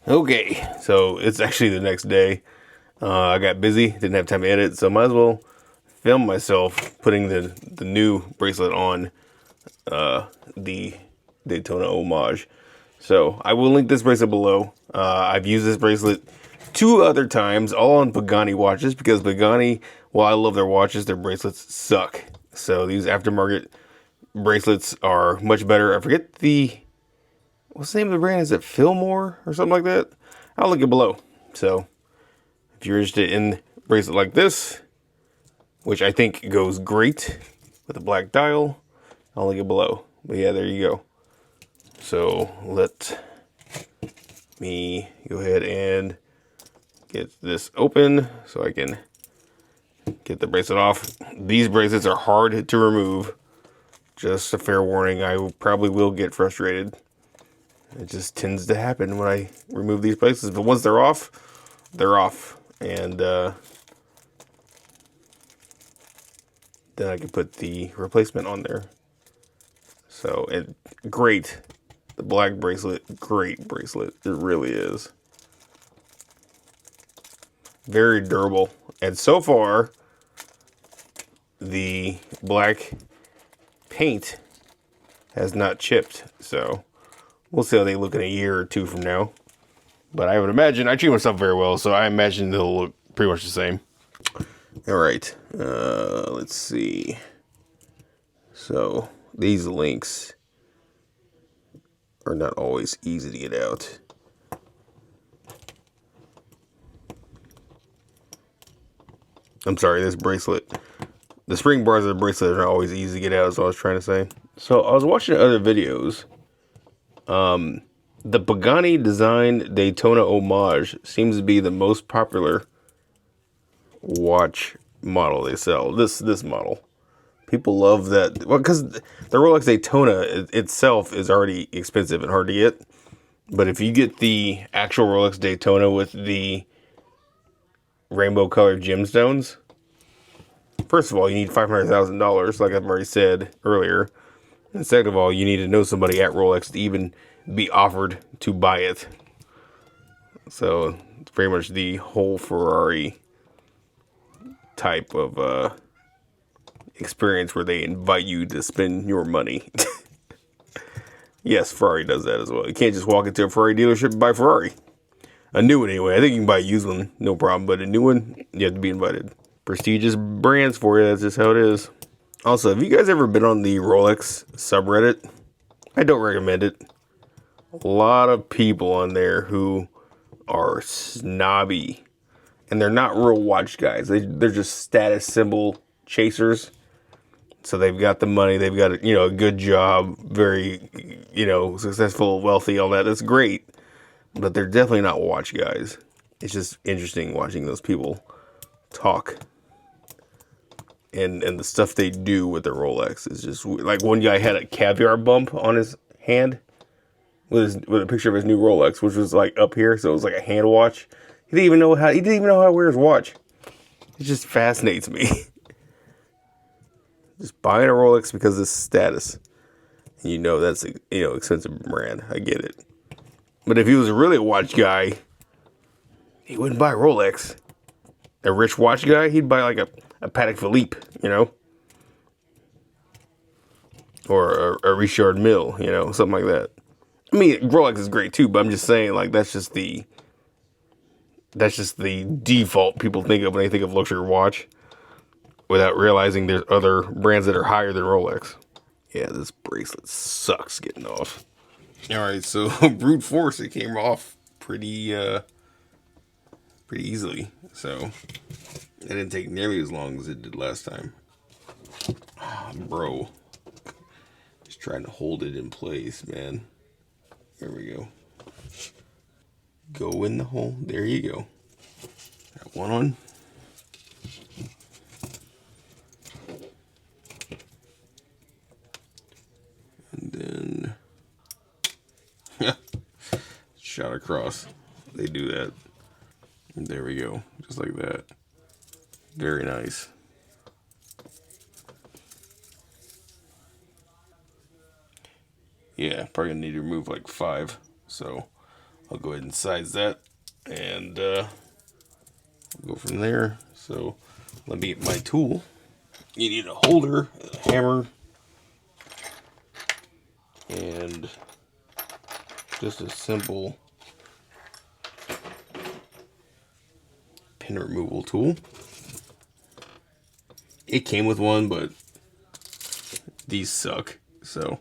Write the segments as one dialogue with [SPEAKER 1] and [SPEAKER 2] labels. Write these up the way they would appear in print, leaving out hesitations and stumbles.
[SPEAKER 1] Okay, so it's actually the next day. I got busy, didn't have time to edit, so might as well film myself putting the new bracelet on the Daytona homage. So I will link this bracelet below. I've used this bracelet 2 other times, all on Pagani watches, because Pagani, while I love their watches, their bracelets suck. So these aftermarket bracelets are much better. I forget what's the name of the brand? Is it Fillmore or something like that? I'll link it below. So if you're interested in a bracelet like this, which I think goes great with a black dial, I'll link it below. But yeah, there you go. So let me go ahead and get this open so I can get the bracelet off. These bracelets are hard to remove. Just a fair warning, I probably will get frustrated. It just tends to happen when I remove these bracelets. But once they're off, they're off. And then I can put the replacement on there. So, great. The black bracelet, great bracelet. It really is. Very durable. And so far, the black paint has not chipped. So, we'll see how they look in a year or two from now. But I would imagine, I treat myself very well, so I imagine they'll look pretty much the same. Alright, let's see. So, these links are not always easy to get out. I'm sorry, this bracelet. The spring bars of the bracelet are not always easy to get out, is what I was trying to say. So, I was watching other videos. The Pagani Design Daytona homage seems to be the most popular watch model they sell. This model. People love that. Well, because the Rolex Daytona itself is already expensive and hard to get. But if you get the actual Rolex Daytona with the rainbow colored gemstones, first of all, you need $500,000, like I've already said earlier. And second of all, you need to know somebody at Rolex to even be offered to buy it. So it's pretty much the whole Ferrari type of experience where they invite you to spend your money. Yes, Ferrari does that as well. You can't just walk into a Ferrari dealership and buy a Ferrari. A new one anyway. I think you can buy a used one, no problem. But a new one, you have to be invited. Prestigious brands for you. That's just how it is. Also, have you guys ever been on the Rolex subreddit? I don't recommend it. A lot of people on there who are snobby. And they're not real watch guys. They're just status symbol chasers. So they've got the money, they've got a good job, very successful, wealthy, all that. That's great, but they're definitely not watch guys. It's just interesting watching those people talk, and the stuff they do with their Rolex is just like one guy had a caviar bump on his hand with a picture of his new Rolex, which was like up here, so it was like a hand watch. He didn't even know how to wear his watch. It just fascinates me. Just buying a Rolex because of status. And that's expensive brand. I get it. But if he was really a watch guy, he wouldn't buy a Rolex. A rich watch guy, he'd buy like a Patek Philippe, or a Richard Mille, something like that. I mean, Rolex is great too, but I'm just saying, like, that's just the default people think of when they think of luxury watch, without realizing there's other brands that are higher than Rolex. Yeah, this bracelet sucks getting off. Alright, so brute force, it came off pretty easily. So it didn't take nearly as long as it did last time. Bro. Just trying to hold it in place, man. There we go. Go in the hole. There you go. Got one on. And then shot across. They do that. And there we go. Just like that. Very nice. Yeah, probably gonna need to remove like 5. So I'll go ahead and size that and go from there. So let me get my tool. You need a holder, a hammer, and just a simple pin removal tool. It came with one, but these suck, so.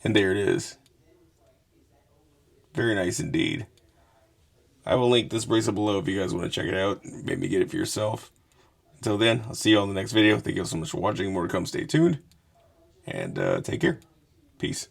[SPEAKER 1] And there it is. Very nice indeed. I will link this bracelet below if you guys want to check it out. Maybe get it for yourself. Until then, I'll see you all in the next video. Thank you so much for watching. More to come. Stay tuned. And take care. Peace.